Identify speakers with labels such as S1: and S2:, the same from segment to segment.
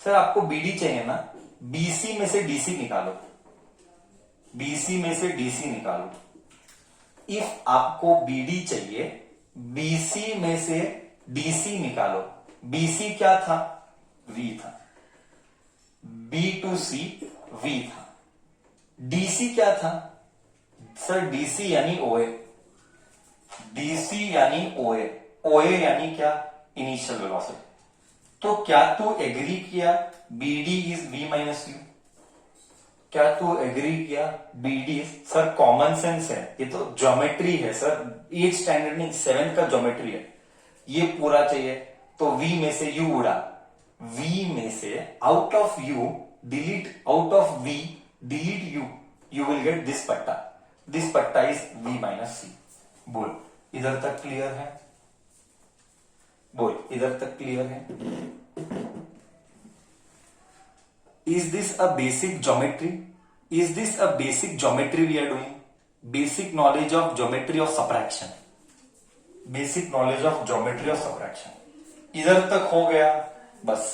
S1: Sir आपको BD चाहिए ना, बीसी में से डीसी निकालो, बीसी में से डीसी निकालो। इफ आपको बीडी चाहिए, बीसी में से डीसी निकालो। बीसी क्या था? वी था। बी टू सी वी था। डीसी क्या था? सर डीसी यानी ओए, डीसी यानी ओए, ओए यानी क्या? Initial velocity. तो क्या तू एग्री किया BD is v minus u? क्या तू एग्री किया बीडी? सर कॉमन सेंस है, ये तो ज्योमेट्री है सर, 8th स्टैंडर्ड नहीं 7th का ज्योमेट्री है। ये पूरा चाहिए तो v में से u उड़ा, v में से out of u delete, out of v delete u, you will get this पट्टा, this पट्टा is v माइनस सी। बोल इधर तक क्लियर है? बोल इधर तक क्लियर है? Is this a basic geometry? Is this a basic geometry we are doing? Basic knowledge of geometry of subtraction. Basic knowledge of geometry of subtraction. इधर तक हो गया बस।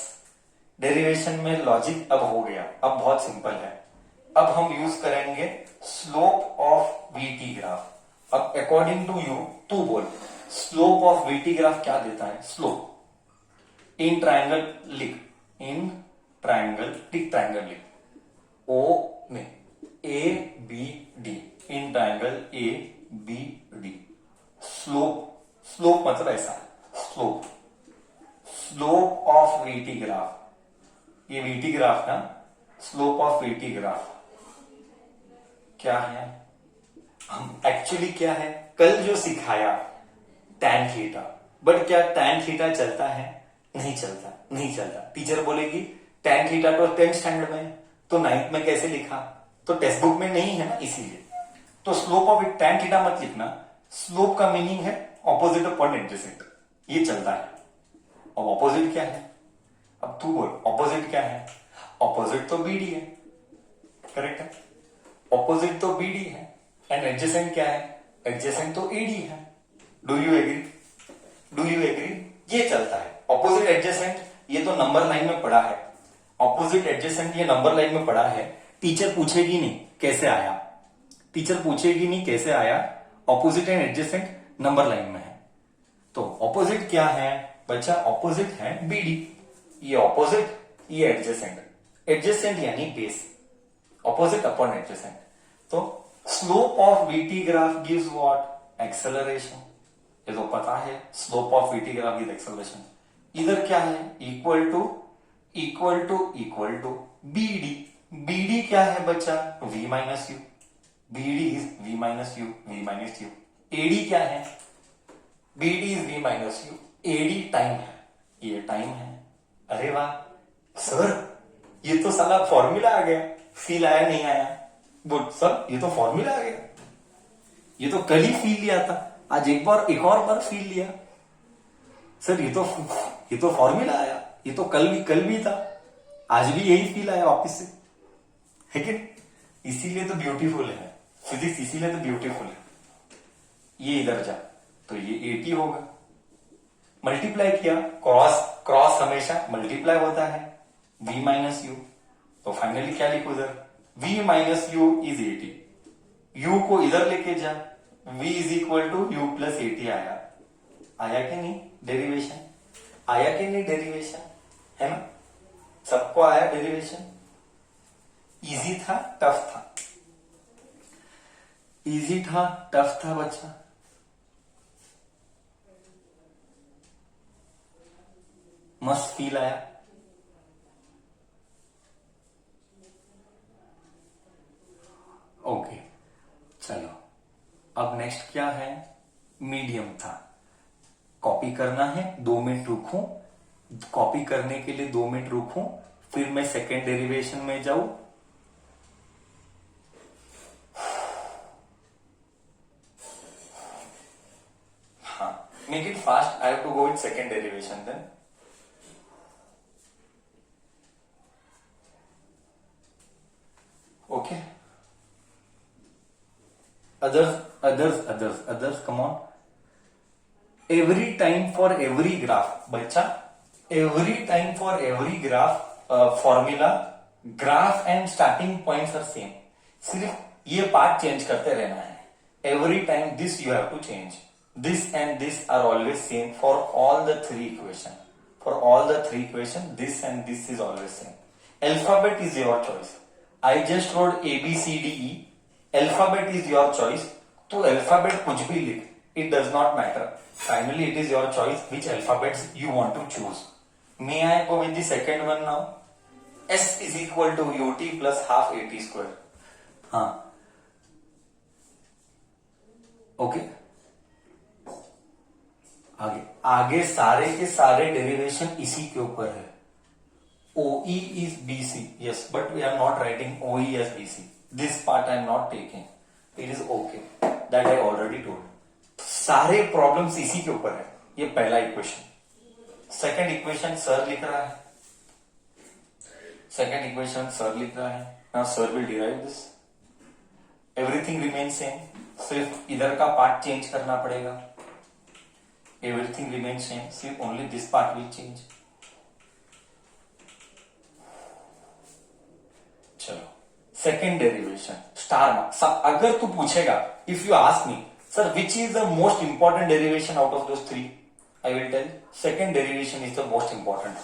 S1: डेरिवेशन में लॉजिक अब हो गया, अब बहुत सिंपल है। अब हम यूज करेंगे स्लोप ऑफ वीटी ग्राफ। अब अकॉर्डिंग टू यू तू बोल, स्लोप ऑफ वीटी ग्राफ क्या देता है? स्लोप इन ट्रायंगल लिख, इन ट्रायंगल, टिक ट्रायंगल लिख, ओ में A B D, in triangle A B D. Slope, slope मतलब ऐसा, slope, slope of VT graph, ये वीटी ग्राफ ना, स्लोप ऑफ वीटी ग्राफ क्या है? हम एक्चुअली क्या है, कल जो सिखाया टैन थीटा, बट क्या टैन थीटा चलता है? नहीं चलता, नहीं चलता। टीचर बोलेगी टैन थीटा तो 10th स्टैंडर्ड में, तो 9th में कैसे लिखा? तो टेक्स्ट बुक में नहीं है ना, इसीलिए। तो स्लोप ऑफ टैन थीटा मत लिखना। स्लोप का मीनिंग है ऑपोजिट ऑफ पॉइंट एडजेसेंट, ये चलता है। अब ऑपोजिट क्या है? अब तू बोल ऑपोजिट क्या है? ऑपोजिट तो बीडी है, करेक्ट है? ऑपोजिट तो बीडी है एंड एडजेसेंट क्या है? एडजेसेंट तो एडी है। Do you agree? Do you agree? ये चलता है ऑपोजिट एडजेसेंट, ये तो नंबर लाइन में पड़ा है। ऑपोजिट एडजेसेंट ये नंबर लाइन में पड़ा है। टीचर पूछेगी नहीं कैसे आया, टीचर पूछेगी नहीं कैसे आया, opposite and adjacent number line में है। तो ऑपोजिट क्या है बच्चा? ऑपोजिट है बीडी। ये ऑपोजिट, ये एडजेसेंट, एडजेसेंट यानी बेस, ऑपोजिट अपॉन एडजेसेंट। तो slope of VT graph gives what? Acceleration. ये तो पता है, slope of VT graph gives acceleration. इधर क्या है? Equal to equal to equal to BD. BD क्या है बच्चा? v minus u. BD is v minus u, v minus u. AD क्या है? BD is v minus u, AD time है, ये टाइम है। अरे वाह सर, ये तो साला फॉर्मूला आ गया। फील आया नहीं आया? बोल सर ये तो फॉर्मूला आ गया, ये तो कल ही फील लिया था, आज एक और बार फील लिया। सर ये तो फॉर्मूला आया, ये तो कल भी था, आज भी यही फील आया वापिस से, है कि? इसीलिए तो ब्यूटीफुल है फिजिक्स, इसीलिए तो ब्यूटीफुल है। ये इधर जा तो ये 80 होगा, मल्टीप्लाई किया, क्रॉस हमेशा मल्टीप्लाई होता है, v माइनस यू। तो फाइनली क्या लिखो इधर? v minus u is 80। u को इधर लेके जा, v is equal to u plus 80 आया। आया कि नहीं डेरिवेशन? आया कि नहीं डेरिवेशन? है ना, सबको आया डेरिवेशन। इजी था टफ था? इजी था टफ था बच्चा? मस्त फील आया? ओके चलो, अब नेक्स्ट क्या है? मीडियम था। कॉपी करना है, 2 मिनट रुकूं, कॉपी करने के लिए 2 मिनट रुकूं, फिर मैं सेकेंड डेरिवेशन में जाऊं। हाँ, make it fast, I have to go with second derivation then. Okay, others come on। every time for every graph बच्चा, every time for every graph formula, graph and starting points are same, सिर्फ ये part change करते रहना है. Every time this you have to change. This and this are always same for all the three equation. For all the three equation this and this is always same. Alphabet is your choice. I just wrote A B C D E. Alphabet is your choice. तो alphabet कुछ भी लिख, it does not matter. Finally, it is your choice which alphabets you want to choose. May I go with the second one now? S is equal to ut plus half at square. हाँ, okay. आगे आगे सारे के सारे derivation इसी के ऊपर है. OE is BC. Yes, but we are not writing OE as BC. This part I am not taking. It is okay. That I already told. सारे प्रॉब्लम्स इसी के ऊपर है. ये पहला इक्वेशन. सेकंड इक्वेशन सर लिख रहा है. सेकंड इक्वेशन सर लिख रहा है. Now sir will derive this. Everything remain same, सिर्फ इधर का पार्ट चेंज करना पड़ेगा. एवरीथिंग रिमेन सेम, सिर्फ only this part will change. चलो, सेकेंड डेरिवेशन स्टार मार्क्स. अगर तू पूछेगा, if you ask me, sir, which is the most important derivation out of those three? I will tell. Second derivation is the most important.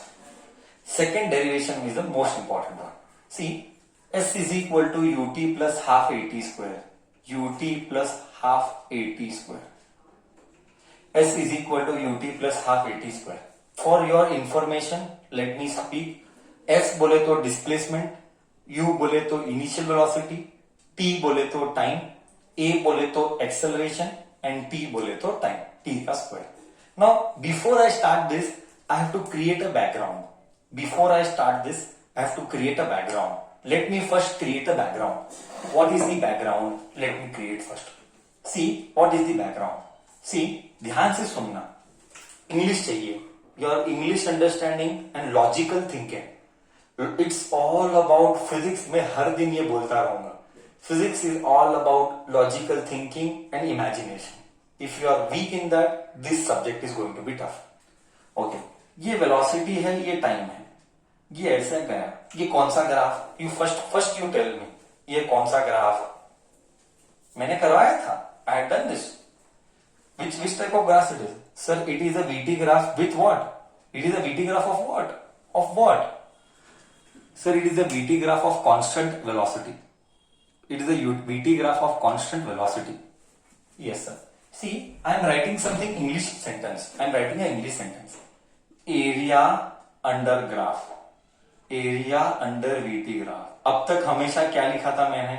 S1: Second derivation is the most important one. See, S is equal to ut plus half at square. Ut plus half at square. S is equal to ut plus half at square. For your information, let me speak. S बोले तो displacement, U बोले तो initial velocity, T बोले तो time, A बोले तो acceleration and T बोले तो टाइम, T का square. Now before I start this I have to create a background. Before I start this I have to create a background. Let me first create a background. What is the background? Let me create first. See what is the background. See, ध्यान से सुनना. English चाहिए. Your English understanding and logical thinking. It's all about physics. मैं हर दिन ये बोलता रहूंगा. Physics is all about logical thinking and imagination. If you are weak in that, this subject is going to be tough. Okay. ये velocity है, ये time है. ये ऐसा गया. ये कौन सा graph? You first you tell me. ये कौन सा ग्राफ? मैंने करवाया था. I had done this. Which type of graph it is? Sir, it is a VT graph with what? It is a VT graph of what? Of what? Sir, it is a VT graph of constant velocity. It is a VT graph of constant velocity. Yes, sir. See, I am writing something English sentence. I am writing an English sentence. Area under graph. Area under VT graph. अब तक हमेशा क्या लिखा था मैंने?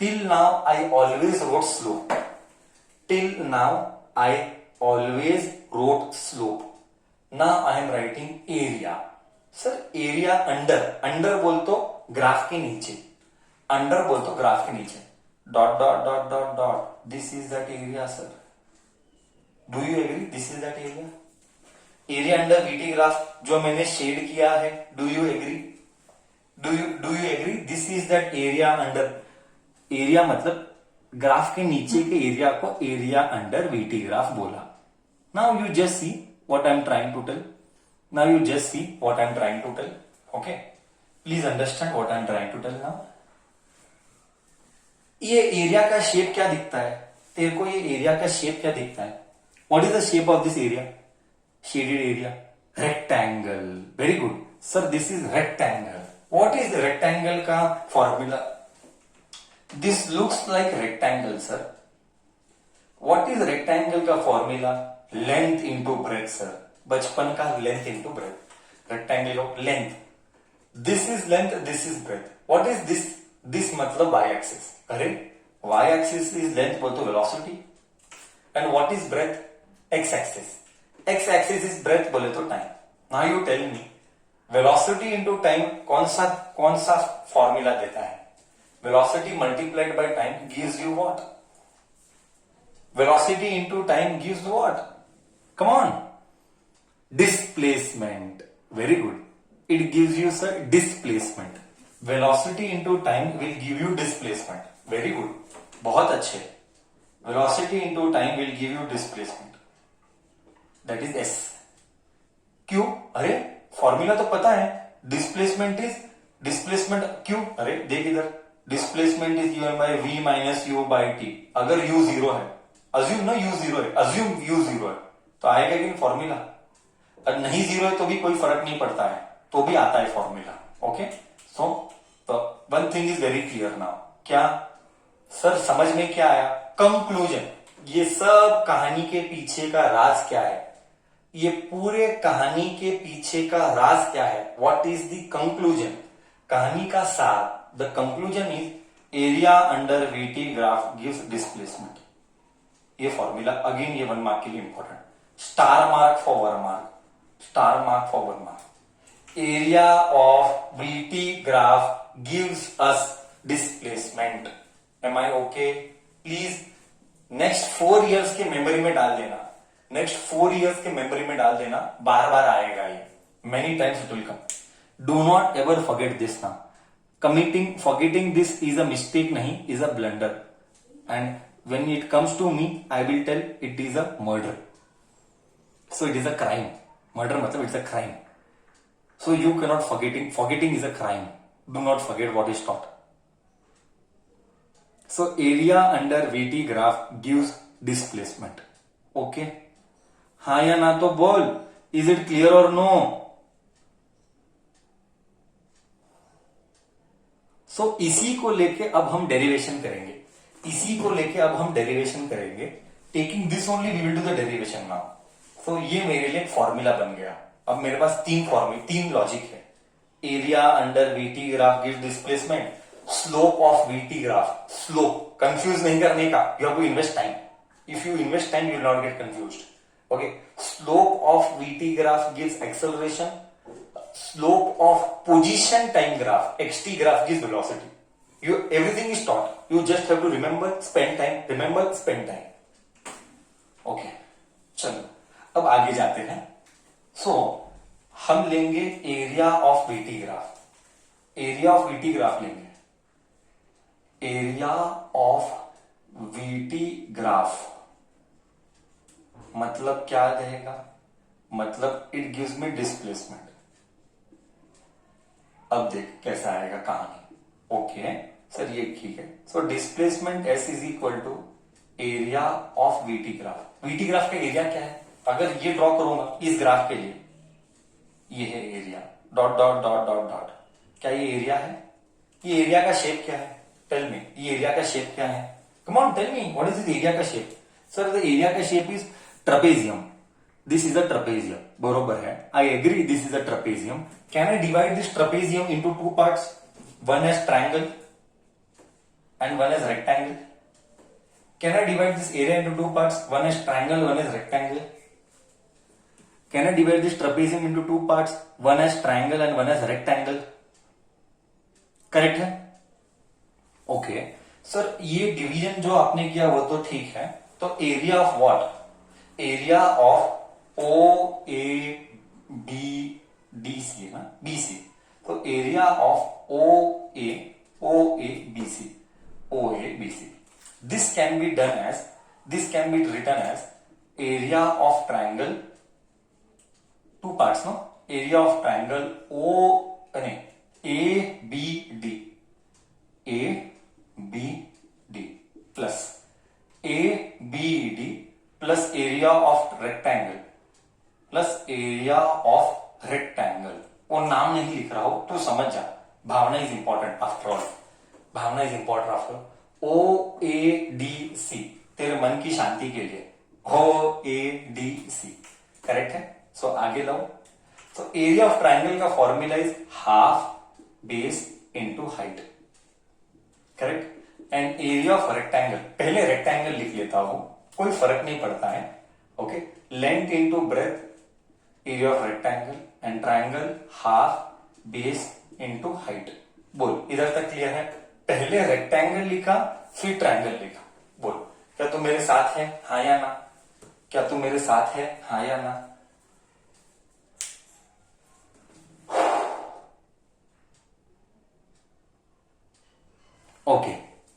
S1: Till now I always wrote slope. Till now I always wrote slope. Now I am writing area. Sir, area under. Under बोल तो graph के नीचे. अंडर बोल तो ग्राफ के नीचे. Dot dot dot dot dot. This is that area sir. Do you agree? This is that area. Area under VT graph जो मैंने शेड किया है. Do you agree? Do you agree? This is that area under. Area मतलब graph के नीचे के area को area under VT graph बोला. Now you just see what I am trying to tell. Now you just see what I am trying to tell. Okay, please understand what I am trying to tell now. ये area का shape क्या दिखता है? तेरे को ये area का shape क्या दिखता है? What is the shape of this area? Shaded area. Rectangle. Very good sir, this is rectangle. What is rectangle का formula? This looks like rectangle sir. What is rectangle का formula? Length into breadth sir. बचपन का length into breadth. Rectangle of length. This is length, this is breadth. What is this? This मतलब Y axis. अरे Y axis is length बोल तो velocity. And what is breadth? X axis. X axis is breadth बोले तो time. Now you tell me, velocity into time कौन सा formula देता है? Velocity multiplied by time gives you what? Velocity into time gives what? Come on. Displacement. Very good. It gives you sir displacement. Velocity into time will give you displacement. Very good. बहुत अच्छे. Velocity into time will give you displacement. That is S. क्यों? अरे formula तो पता है. Displacement क्यों, अरे देख इधर, displacement is u by v minus u by t. अगर यू जीरो है, अज्यूम ना यू जीरो है, अज्यूम यू जीरो है, तो आएगा कि नहीं फॉर्मूला। और नहीं जीरो है तो भी कोई फर्क नहीं पड़ता है, तो भी आता है formula. Okay, so one thing is very clear now. क्या सर समझ में क्या आया? कंक्लूजन, ये सब कहानी के पीछे का राज क्या है, ये पूरे कहानी के पीछे का राज क्या है, व्हाट इज द कंक्लूजन, कहानी का सार। The conclusion is area under VT graph gives displacement. ये फॉर्मूला अगेन ये 1 मार्क के लिए important, star mark for 1 mark, star mark for 1 mark. Area of VT graph gives us displacement. Am I okay? Please next 4 years के memory में डाल देना, next 4 years के memory में डाल देना, बार बार आएगा ये, many times it will come. Do not ever forget this ना। Forgetting this is a mistake नहीं, is a blunder, and when it comes to me, I will tell it is a murder. So it is a crime. Murder मतलब it's a crime. So you cannot forgetting is a crime. Do not forget what is taught. So area under VT graph gives displacement. Okay? हाँ या ना तो बोल. Is it clear or no? So इसी को लेके अब हम डेरिवेशन करेंगे, इसी को लेके अब हम डेरिवेशन करेंगे। Taking this only we will do the derivation now. तो ये मेरे लिए फॉर्मूला बन गया। अब मेरे पास 3 लॉजिक है। Area under VT graph gives displacement, slope of VT graph, slope confuse नहीं करने का, you have to invest time. If you invest time you will not get confused. Okay, slope of VT graph gives acceleration, slope of position time graph, xt graph gives velocity. Everything is taught, you just have to remember, spend time. Okay, चलो अब आगे जाते हैं। सो हम लेंगे area of VT graph, area of VT graph लेंगे, area of VT graph मतलब क्या रहेगा, मतलब इट गिव्स मी डिस्प्लेसमेंट। अब देख कैसा आएगा कहानी। ओके सर ये ठीक है। So displacement S is equal to area of VT graph. VT graph का एरिया क्या है, अगर ये ड्रॉ करूंगा इस ग्राफ के लिए, ये है area, dot dot dot dot dot, क्या ये एरिया है? ये एरिया का शेप क्या है, टेल मी, ये एरिया का शेप क्या है? Come on tell me what is the area का शेप? सर द एरिया का shape is trapezium, this is a trapezium, बरोबर है, I agree this is a trapezium. Can I divide this trapezium into 2 parts, one as triangle and one as rectangle? Can I divide this area into 2 parts, one as triangle, one as rectangle? Can I divide this trapezium into 2 parts, one as triangle and one as rectangle? Correct है? Okay sir ये division जो आपने किया वो तो ठीक है, तो area of what, area of O A B D C है ना, बी सी, तो area of O A B C, OABC. This can be written as area of triangle, 2 parts, no? Area of triangle ABD plus ABD plus area of rectangle plus area of rectangle। वो नाम नहीं लिख रहा हो तो समझ जा, भावना इज इंपॉर्टेंट आफ्टर ऑल, भावना इज इंपॉर्टेंट आफ्टर। OADC तेरे मन की शांति के लिए, OADC करेक्ट है। सो आगे लो, तो एरिया ऑफ ट्राइंगल का formula is half base into height, correct. And area of rectangle, पहले रेक्टेंगल लिख लेता हूं, कोई फर्क नहीं पड़ता है, okay. Length into breadth, area of rectangle, and triangle half base into height. बोल इधर तक क्लियर है? पहले रेक्टेंगल लिखा फिर ट्रायंगल लिखा, बोल क्या तुम मेरे साथ है, हाँ या ना? क्या तुम मेरे साथ है, हाँ या ना? ओके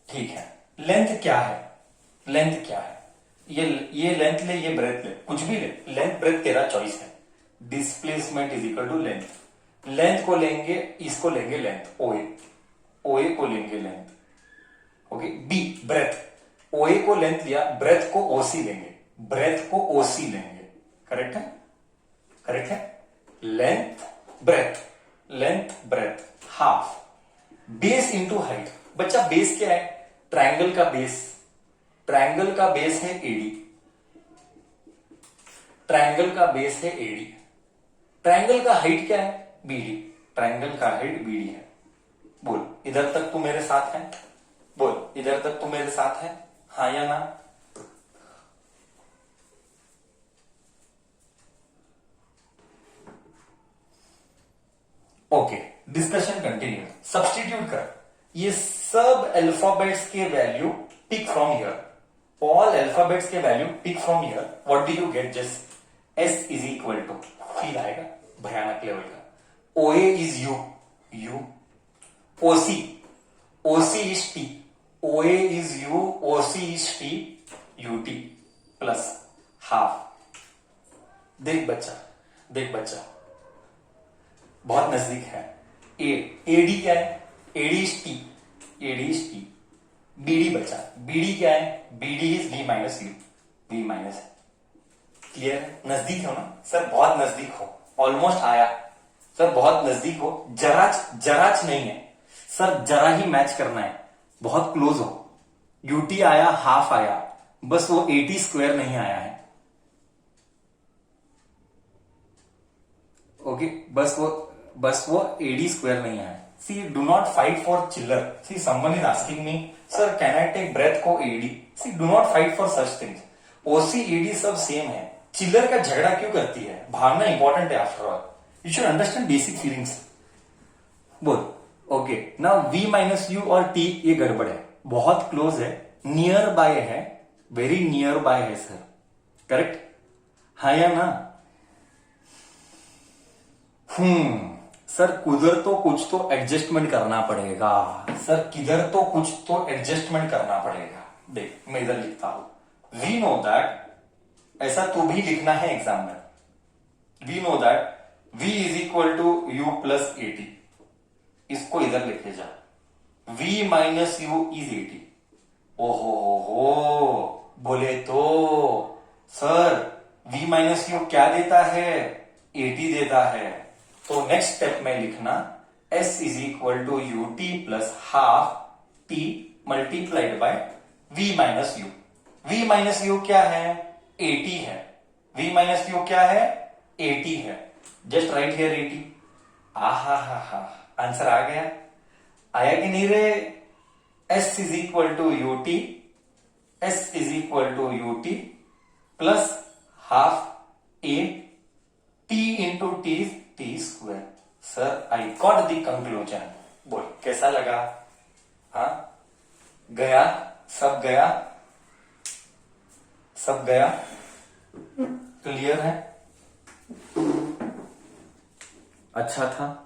S1: ठीक है। लेंथ क्या है, लेंथ क्या है? ये लेंथ ले, ये ब्रेथ ले, कुछ भी ले, लेंथ ब्रेथ तेरा चॉइस है। Displacement is equal to length, length को लेंगे, इसको लेंगे लेंथ ओए, ओए को लेंगे लेंथ, ओके। बी ब्रेथ, ओए को लेंथ लिया, ब्रेथ को ओसी लेंगे, ब्रेथ को ओसी लेंगे, करेक्ट है, करेक्ट है। Length breadth, length breadth half, base into height. बच्चा बेस क्या है, ट्रायंगल का बेस, ट्रायंगल का बेस है एडी, ट्रायंगल का बेस है एडी, ट्रायंगल का हाइट क्या है, बीडी, ट्रायंगल का हाइट बीडी है। बोल इधर तक तू मेरे साथ है, बोल इधर तक तू मेरे साथ है, हाँ या ना। Okay, discussion continue. सब्स्टिट्यूट कर, ये सब अल्फाबेट्स के value pick from here, all alphabets के value pick from here, what do you get, just S is equal to, feel आएगा भयानक लेवल का, OA is U, U, OC, OC is T, OA is U, OC is T, UT plus half. देख बच्चा, देख बच्चा, बहुत नजदीक है। ए, एडी क्या है, AD is T, AD is T, BD बचा, बीडी क्या है, BD is v minus u, v minus, clear, नजदीक हो ना सर, बहुत नजदीक हो, ऑलमोस्ट आया सर, बहुत नजदीक हो, जराच जराच नहीं है सर, जरा ही मैच करना है, बहुत क्लोज हो, यूटी आया, हाफ आया, बस वो 80 स्क्वायर नहीं आया है, ओके, बस वो एडी स्क्वायर नहीं आया। See do not fight for चिल्लर, see someone is asking me sir can I take breadth को AD, see do not fight for such things, OC AD सब सेम है, चिल्लर का झगड़ा क्यों करती है, भागना इंपॉर्टेंट है after all, you should understand basic feelings. बोल okay, now we minus U और टी ये गड़बड़ है, बहुत क्लोज है, नियर बाय है, वेरी नियर बाय है सर, करेक्ट, हाँ या ना। सर किधर तो कुछ तो एडजस्टमेंट करना पड़ेगा सर, किधर तो कुछ तो एडजस्टमेंट करना पड़ेगा। देख मैं इधर लिखता हूं, वी नो दैट, ऐसा तो भी लिखना है एग्जाम में, we know that v is equal to u plus 80, इसको इधर लिखे जा, v माइनस यू इज 80। ओहो हो, बोले तो सर v माइनस यू क्या देता है, 80 देता है, तो नेक्स्ट स्टेप में लिखना s is equal to u t plus half t multiplied by v minus u, v minus u क्या है, 80 है, v माइनस यू क्या है, 80 है, जस्ट राइट हियर 80। आहा हा हा, आंसर आ गया, आया कि नहीं रे, s is equal to u t, s is equal to u t plus half a t into t square. Sir I got the conclusion, बोल कैसा लगा, हाँ गया, सब गया, सब गया, क्लियर है, अच्छा था।